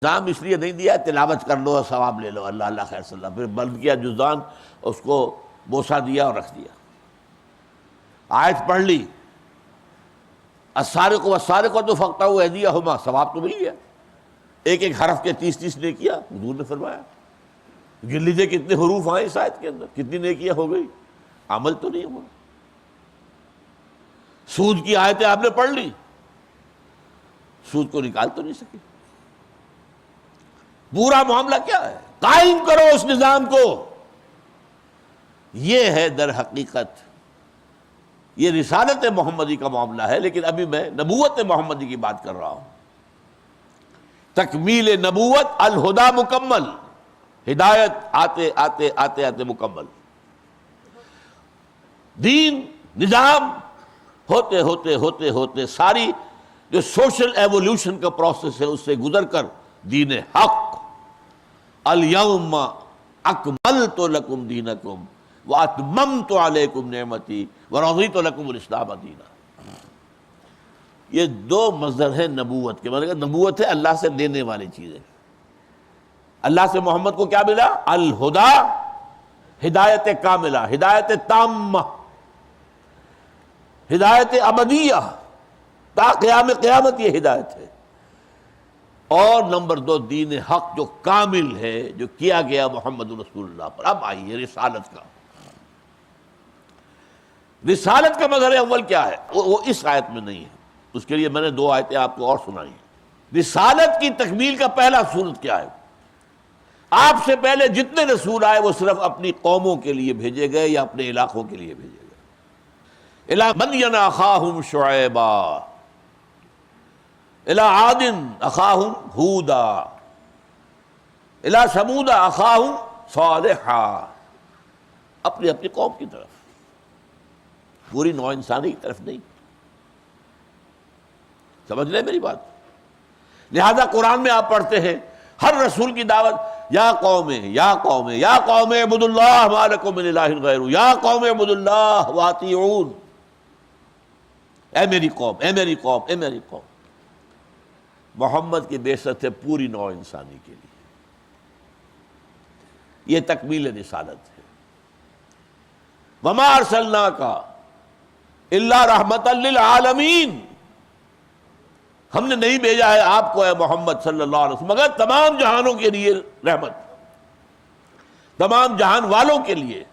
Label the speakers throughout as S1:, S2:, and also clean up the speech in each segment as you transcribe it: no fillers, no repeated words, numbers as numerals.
S1: نظام اس لیے نہیں دیا تلاوت کر لو اور ثواب لے لو، اللہ اللہ خیر صلی اللہ، پھر بند کیا جزدان، اس کو بوسہ دیا اور رکھ دیا۔ آیت پڑھ لی، السارق والسارقۃ فاقطعوا ایدیہما، ثواب تو مل گیا، ایک ایک حرف کے 30 نیکیاں حضور نے فرمایا۔ گن لیجیے کتنے حروف آئے اس آیت کے اندر، کتنی نیکیاں ہو گئی، عمل تو نہیں ہوا۔ سود کی آیتیں آپ نے پڑھ لی، سود کو نکال تو نہیں سکے۔ پورا معاملہ کیا ہے؟ قائم کرو اس نظام کو۔ یہ ہے در حقیقت یہ رسالت محمدی کا معاملہ ہے، لیکن ابھی میں نبوت محمدی کی بات کر رہا ہوں۔ تکمیل نبوت، الہدا مکمل، ہدایت آتے آتے آتے آتے مکمل، دین نظام ہوتے ہوتے ہوتے ہوتے ساری جو سوشل ایوولوشن کا پروسیس ہے اس سے گزر کر دین حق، الیوم اکملت لکم دینکم واتممت علیکم نعمتی ورضیت لکم الاسلام دینا۔ یہ دو مصدر ہیں نبوت کے، مطلب نبوت ہے اللہ سے لینے والی چیزیں۔ اللہ سے محمد کو کیا ملا؟ الہدا، ہدایت کاملہ، ہدایت تامہ، ہدایت ابدیہ، تا قیام قیامت یہ ہدایت ہے۔ اور نمبر 2 دین حق جو کامل ہے، جو کیا گیا محمد رسول اللہ پر۔ اب آئیے رسالت کا، رسالت کا مظہر اول کیا ہے؟ وہ اس آیت میں نہیں ہے، اس کے لیے میں نے 2 آیتیں آپ کو اور سنائی ہیں۔ رسالت کی تکمیل کا پہلا صورت کیا ہے؟ آپ سے پہلے جتنے رسول آئے وہ صرف اپنی قوموں کے لیے بھیجے گئے یا اپنے علاقوں کے لیے بھیجے گئے۔ الی مدین اخاہم شعیبا، الی عاد اخاہم ہودا، الی ثمود اخاہم صالحا، اپنی اپنی قوم کی طرف، پوری نوع انسانی کی طرف نہیں۔ سمجھ لیں میری بات؟ لہذا قرآن میں آپ پڑھتے ہیں ہر رسول کی دعوت، یا قوم یا قوم یا قوم اعبدوا اللہ ما لکم من الہ غیرہ، یا قوم اعبدوا اللہ واطیعون، اے میری قوم، اے میری قوم، اے میری قوم۔ محمد کی بعثت ہے پوری نوع انسانی کے لیے، یہ تکمیل رسالت ہے۔ وما ارسلناک الا رحمتا للعالمین، ہم نے نہیں بھیجا ہے آپ کو اے محمد صلی اللہ علیہ وسلم مگر تمام جہانوں کے لیے رحمت، تمام جہان والوں کے لیے،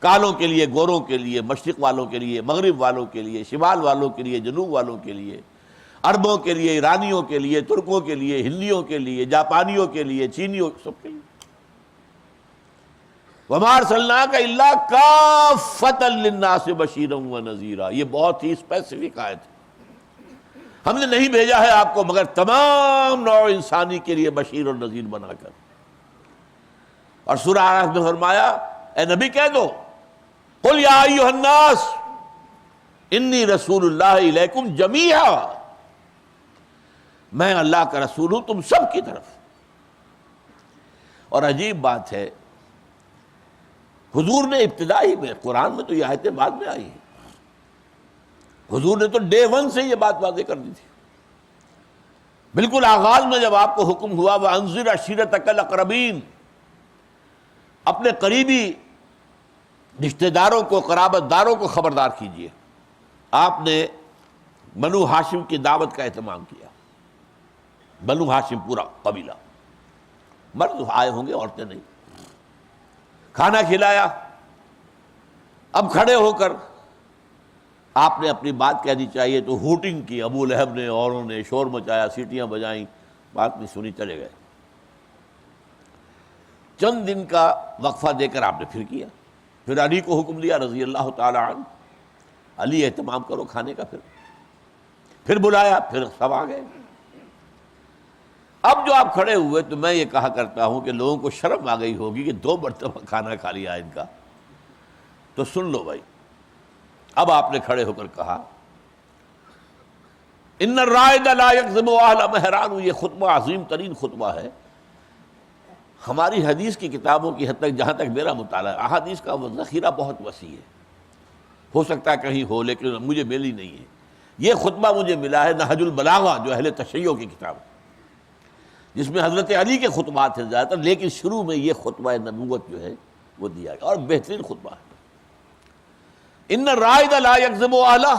S1: کالوں کے لیے، گوروں کے لیے، مشرق والوں کے لیے، مغرب والوں کے لیے، شمال والوں کے لیے، جنوب والوں کے لیے، عربوں کے لیے، ایرانیوں کے لیے، ترکوں کے لیے، ہندیوں کے لیے، جاپانیوں کے لیے، چینیوں، سب کے لیے۔ وما ارسلناک الا کافۃ للناس بشیرا ونذیرا، یہ بہت ہی اسپیسیفک آیت ہے۔ ہم نے نہیں بھیجا ہے آپ کو مگر تمام نوع انسانی کے لیے بشیر اور نذیر بنا کر۔ اور سورہ اعراف میں فرمایا اے نبی کہہ دو، قل یا ایھا الناس انی رسول اللہ الیکم جمیعا، میں اللہ کا رسول ہوں تم سب کی طرف۔ اور عجیب بات ہے، حضور نے ابتدائی میں، قرآن میں تو یہ آیتیں بعد میں آئی ہیں، حضور نے تو ڈے 1 سے یہ بات واضح کر دی تھی۔ بالکل آغاز میں جب آپ کو حکم ہوا وَأَنذِرْ عَشِيرَتَكَ الْأَقْرَبِينَ، اپنے قریبی رشتہ داروں کو، قرابت داروں کو خبردار کیجیے، آپ نے بنو ہاشم کی دعوت کا اہتمام کیا۔ بنو ہاشم پورا قبیلہ، مرد آئے ہوں گے، عورتیں نہیں، کھانا کھلایا۔ اب کھڑے ہو کر آپ نے اپنی بات کہنی چاہیے تو ہوٹنگ کی، ابو لہب نے، اوروں نے شور مچایا، سیٹیاں بجائیں، بات نہیں سنی، چلے گئے۔ چند دن کا وقفہ دے کر آپ نے پھر کیا، پھر علی کو حکم دیا رضی اللہ تعالی عنہ، علی اہتمام کرو کھانے کا، پھر بلایا، پھر سب آ گئے۔ اب جو آپ کھڑے ہوئے تو میں یہ کہا کرتا ہوں کہ لوگوں کو شرم آ گئی ہوگی کہ 2 مرتبہ کھانا کھا لیا ان کا، تو سن لو بھائی۔ اب آپ نے کھڑے ہو کر کہا ان الرائد لا یکذب اہل مہران، یہ خطبہ عظیم ترین خطبہ ہے۔ ہماری حدیث کی کتابوں کی حد تک، جہاں تک میرا مطالعہ، احادیث کا وہ ذخیرہ بہت وسیع ہے، ہو سکتا ہے کہیں ہو لیکن مجھے ملی نہیں ہے۔ یہ خطبہ مجھے ملا ہے نہج البلاغہ، جو اہل تشیع کی کتاب ہے، جس میں حضرت علی کے خطبات ہیں زیادہ تر، لیکن شروع میں یہ خطبہ نبوت جو ہے وہ دیا گیا، اور بہترین خطبہ ہے۔ ان الرائد لا یکذب اہلہ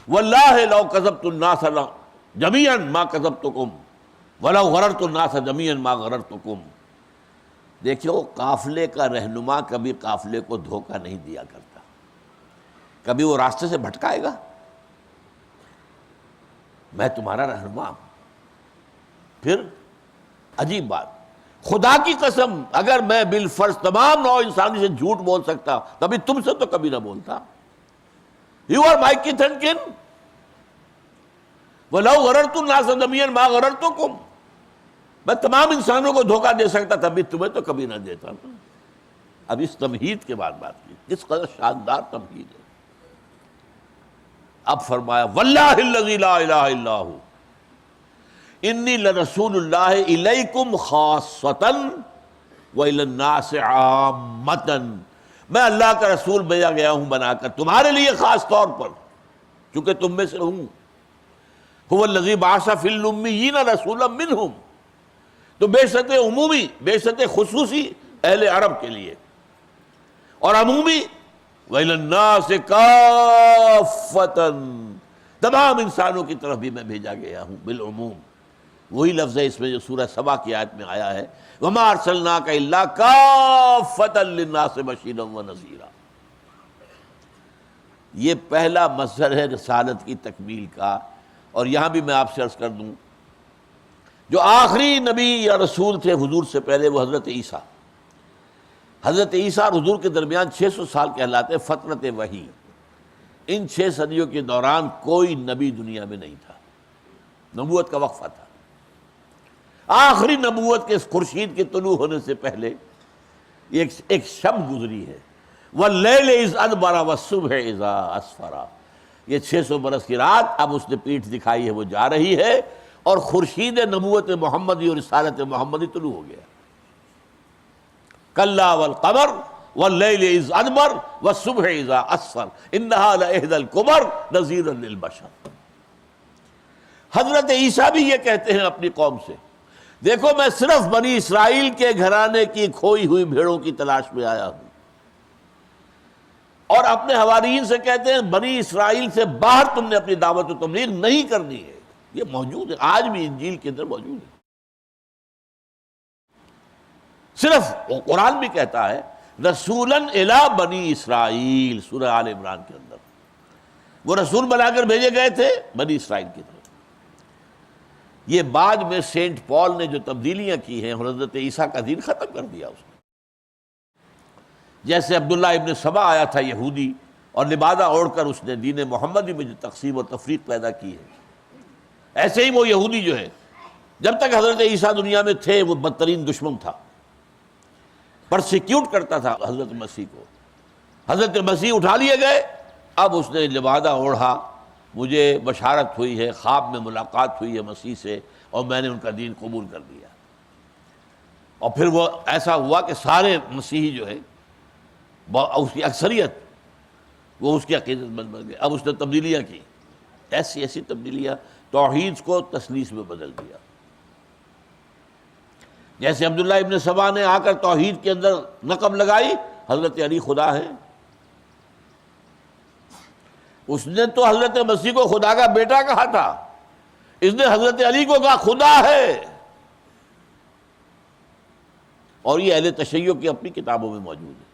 S1: واللہ لو کذبت الناس جميعا ما کذبتکم ولو غررت الناس جميعا ما غررتکم۔ دیکھو، قافلے کا رہنما کبھی قافلے کو دھوکہ نہیں دیا کرتا، کبھی وہ راستے سے بھٹکائے گا؟ میں تمہارا رہنما ہوں۔ پھر عجیب بات، خدا کی قسم اگر میں بالفرض تمام نوع انسانی سے جھوٹ بول سکتا، کبھی تم سے تو کبھی نہ بولتا۔ You are my kith and kin, وَلَوْ غَرَرْتُ النَّاسَ جَمِيعًا مَا غَرَرْتُكُمْ، میں تمام انسانوں کو دھوکہ دے سکتا، تب بھی تمہیں تو کبھی نہ دیتا۔ اب اس تمہید کے بعد بات کی، کس قدر شاندار تمہید ہے۔ اب فرمایا وَاللَّهِ الَّذِي لَا إِلَهَ إِلَّا هُوَ إِنِّي لَرَسُولُ اللَّهِ إِلَيْكُمْ خَاصَّةً وَإِلَى النَّاسِ عَامَّةً، میں اللہ کا رسول بھیجا گیا ہوں بنا کر تمہارے لیے خاص طور پر، چونکہ تم میں سے ہوں۔ هُوَ الَّذِي بَعَثَ فِي الْأُمِّيِّينَ رَسُولًا مِّنْهُمْ، تو بعثت عمومی، بعثت خصوصی اہل عرب کے لیے، اور عمومی وَإِلَى النَّاسِ كَافَّةً، تمام انسانوں کی طرف بھی میں بھیجا گیا ہوں بالعموم۔ وہی لفظ ہے اس میں جو سورہ سبا کی آیت میں آیا ہے وَمَا أَرْسَلْنَاكَ إِلَّا كَافَّةً لِلنَّاسِ بَشِيرًا وَنَذِيرًا۔ یہ پہلا مظہر ہے رسالت کی تکمیل کا۔ اور یہاں بھی میں آپ سے عرض کر دوں، جو آخری نبی یا رسول تھے حضور سے پہلے وہ حضرت عیسیٰ۔ حضرت عیسیٰ اور حضور کے درمیان 600 سال کہلاتے فترت وحی۔ ان 6 صدیوں کے دوران کوئی نبی دنیا میں نہیں تھا، نبوت کا وقفہ تھا۔ آخری نبوت کے خورشید کے طلوع ہونے سے پہلے ایک شب گزری ہے، وَاللَّيْلِ إِذْ أَدْبَرَ وَالصُّبْحِ إِذَا أَسْفَرَ۔ یہ 600 برس کی رات اب اس نے پیٹھ دکھائی ہے، وہ جا رہی ہے، اور خورشید نبوت محمدی اور رسالت محمدی طلوع ہو گیا۔ کلا والقمر واللیل اذ ادبر والصبح اذا اسفر انہا لإحدی الکبر نذیرا للبشر۔ حضرت عیسیٰ بھی یہ کہتے ہیں اپنی قوم سے، دیکھو میں صرف بنی اسرائیل کے گھرانے کی کھوئی ہوئی بھیڑوں کی تلاش میں آیا ہوں، اور اپنے حواریین سے کہتے ہیں بنی اسرائیل سے باہر تم نے اپنی دعوت و تبلیغ نہیں کرنی ہے۔ یہ موجود ہے، آج بھی انجیل کے اندر موجود ہے۔ صرف وہ قرآن بھی کہتا ہے رسولاً الی بنی اسرائیل، سورہ آل عمران کے اندر وہ رسول بنا کر بھیجے گئے تھے بنی اسرائیل کی طرف۔ یہ بعد میں سینٹ پال نے جو تبدیلیاں کی ہیں، حضرت عیسیٰ کا دین ختم کر دیا اس نے۔ جیسے عبداللہ ابن سبا آیا تھا یہودی، اور لبادہ اوڑھ کر اس نے دین محمدی میں جو تقسیم و تفریق پیدا کی ہے، ایسے ہی وہ یہودی جو ہے جب تک حضرت عیسیٰ دنیا میں تھے وہ بدترین دشمن تھا، پرسیکیوٹ کرتا تھا حضرت مسیح کو۔ حضرت مسیح اٹھا لیے گئے، اب اس نے لبادہ اوڑھا، مجھے بشارت ہوئی ہے، خواب میں ملاقات ہوئی ہے مسیح سے، اور میں نے ان کا دین قبول کر لیا۔ اور پھر وہ ایسا ہوا کہ سارے مسیحی جو ہے اس کی اکثریت وہ اس کی عقیدت مند بن گئے۔ اب اس نے تبدیلیاں کی، ایسی ایسی تبدیلیاں، توحید کو تثلیث میں بدل دیا۔ جیسے عبداللہ ابن سبا نے آ کر توحید کے اندر نقب لگائی حضرت علی خدا ہے، اس نے تو حضرت مسیح کو خدا کا بیٹا کہا تھا، اس نے حضرت علی کو کہا خدا ہے۔ اور یہ اہل تشیع کی اپنی کتابوں میں موجود ہے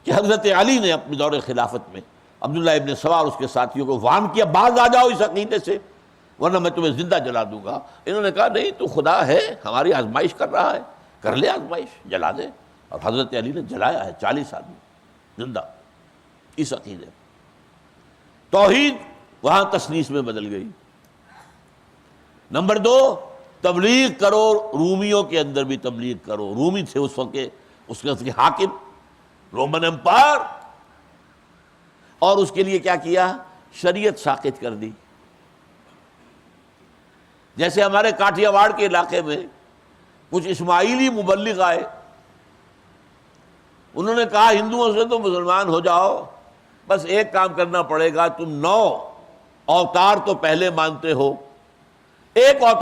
S1: کہ حضرت علی نے اپنے دور خلافت میں عبداللہ ابن سبا اور اس کے ساتھیوں کو وارن کیا، باز آ جاؤ اس عقیدے سے ورنہ میں تمہیں زندہ جلا دوں گا۔ انہوں نے کہا نہیں، تو خدا ہے، ہماری آزمائش کر رہا ہے، کر لے آزمائش، جلا دے۔ اور حضرت علی نے جلایا ہے 40 آدمی زندہ اس عقیدے۔ توحید وہاں تثلیث میں بدل گئی۔ نمبر 2، تبلیغ کرو، رومیوں کے اندر بھی تبلیغ کرو۔ رومی تھے اس وقت اس کے حاکم، رومن امپائر، اور اس کے لیے کیا کیا؟ شریعت ساقط کر دی۔ جیسے ہمارے کاٹھیا واڑ کے علاقے میں کچھ اسماعیلی مبلغ آئے، انہوں نے کہا ہندوؤں سے تو مسلمان ہو جاؤ، بس ایک کام کرنا پڑے گا، تم 9 اوتار تو پہلے مانتے ہو، ایک اوتار